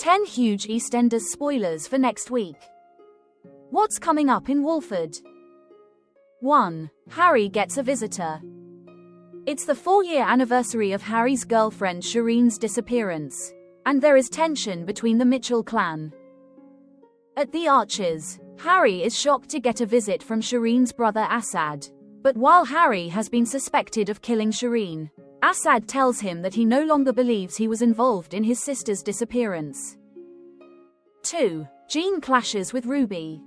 10 huge EastEnders spoilers for next week. What's coming up in Walford? 1. Harry gets a visitor. It's the 4-year anniversary of Harry's girlfriend Shireen's disappearance, and there is tension between the Mitchell clan. At the Arches, Harry is shocked to get a visit from Shireen's brother Asad. But while Harry has been suspected of killing Shireen, Asad tells him that he no longer believes he was involved in his sister's disappearance. 2. Jean clashes with Ruby.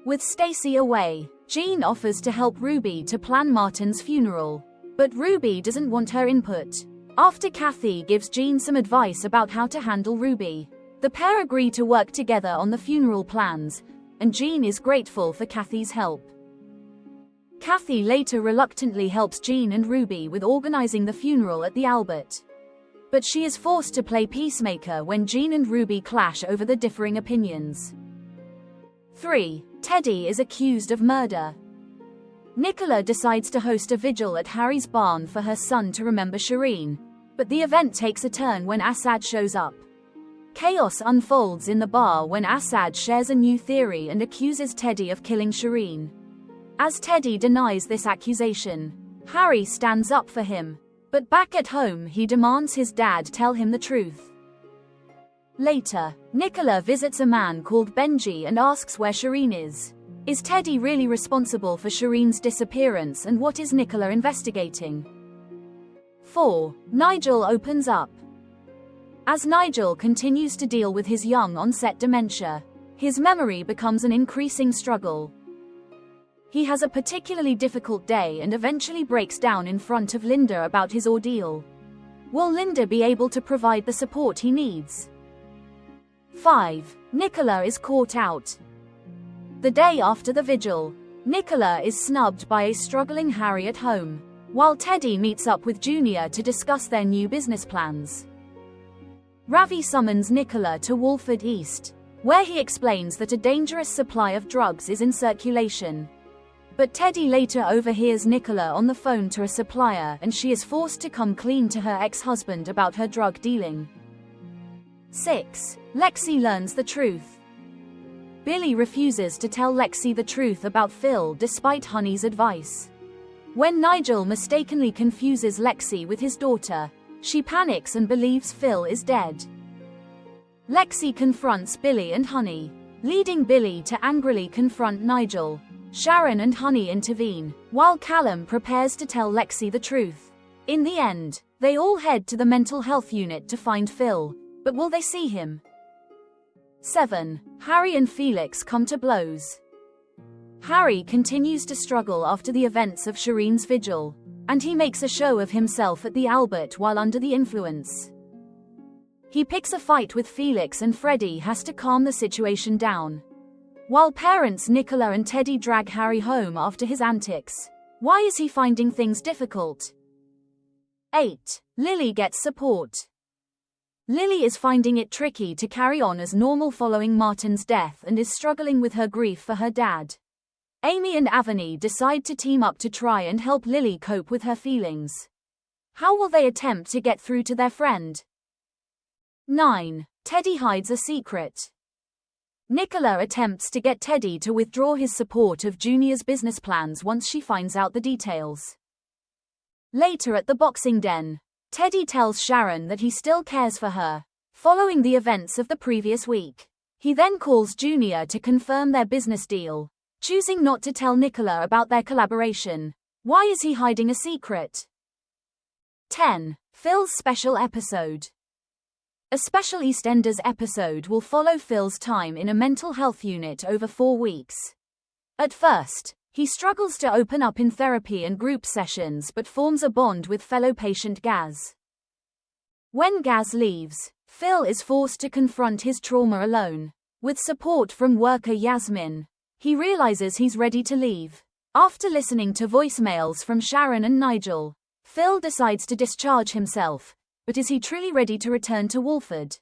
With Stacy away, Jean offers to help Ruby to plan Martin's funeral. But Ruby doesn't want her input. After Kathy gives Jean some advice about how to handle Ruby, the pair agree to work together on the funeral plans, and Jean is grateful for Kathy's help. Kathy later reluctantly helps Jean and Ruby with organizing the funeral at the Albert. But she is forced to play peacemaker when Jean and Ruby clash over the differing opinions. 3. Teddy is accused of murder. Nicola decides to host a vigil at Harry's barn for her son to remember Shireen, but the event takes a turn when Asad shows up. Chaos unfolds in the bar when Asad shares a new theory and accuses Teddy of killing Shireen. As Teddy denies this accusation, Harry stands up for him, but back at home he demands his dad tell him the truth. Later, Nicola visits a man called Benji and asks where Shireen is. Is Teddy really responsible for Shireen's disappearance, and what is Nicola investigating? 4. Nigel opens up. As Nigel continues to deal with his young-onset dementia, his memory becomes an increasing struggle. He has a particularly difficult day and eventually breaks down in front of Linda about his ordeal. Will Linda be able to provide the support he needs? 5. Nicola is caught out. The day after the vigil, Nicola is snubbed by a struggling Harry at home, while Teddy meets up with Junior to discuss their new business plans. Ravi summons Nicola to Walford East, where he explains that a dangerous supply of drugs is in circulation. But Teddy later overhears Nicola on the phone to a supplier, and she is forced to come clean to her ex-husband about her drug dealing. 6. Lexi learns the truth. Billy refuses to tell Lexi the truth about Phil despite Honey's advice. When Nigel mistakenly confuses Lexi with his daughter, she panics and believes Phil is dead. Lexi confronts Billy and Honey, leading Billy to angrily confront Nigel. Sharon and Honey intervene, while Callum prepares to tell Lexi the truth. In the end, they all head to the mental health unit to find Phil, but will they see him? 7. Harry and Felix come to blows. Harry continues to struggle after the events of Shireen's vigil, and he makes a show of himself at the Albert while under the influence. He picks a fight with Felix and Freddie has to calm the situation down. While parents Nicola and Teddy drag Harry home after his antics. Why is he finding things difficult? 8. Lily gets support. Lily is finding it tricky to carry on as normal following Martin's death and is struggling with her grief for her dad. Amy and Avani decide to team up to try and help Lily cope with her feelings. How will they attempt to get through to their friend? 9. Teddy hides a secret. Nicola attempts to get Teddy to withdraw his support of Junior's business plans once she finds out the details. Later at the boxing den, Teddy tells Sharon that he still cares for her, following the events of the previous week. He then calls Junior to confirm their business deal, choosing not to tell Nicola about their collaboration. Why is he hiding a secret? 10. Phil's special episode. A special EastEnders episode will follow Phil's time in a mental health unit over 4 weeks. At first, he struggles to open up in therapy and group sessions but forms a bond with fellow patient Gaz. When Gaz leaves, Phil is forced to confront his trauma alone. With support from worker Yasmin, he realizes he's ready to leave. After listening to voicemails from Sharon and Nigel, Phil decides to discharge himself. But is he truly ready to return to Walford?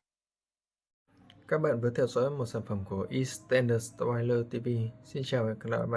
Các bạn vừa theo dõi một sản phẩm của EastEnders Spoiler TV. Xin chào và hẹn gặp lại bạn.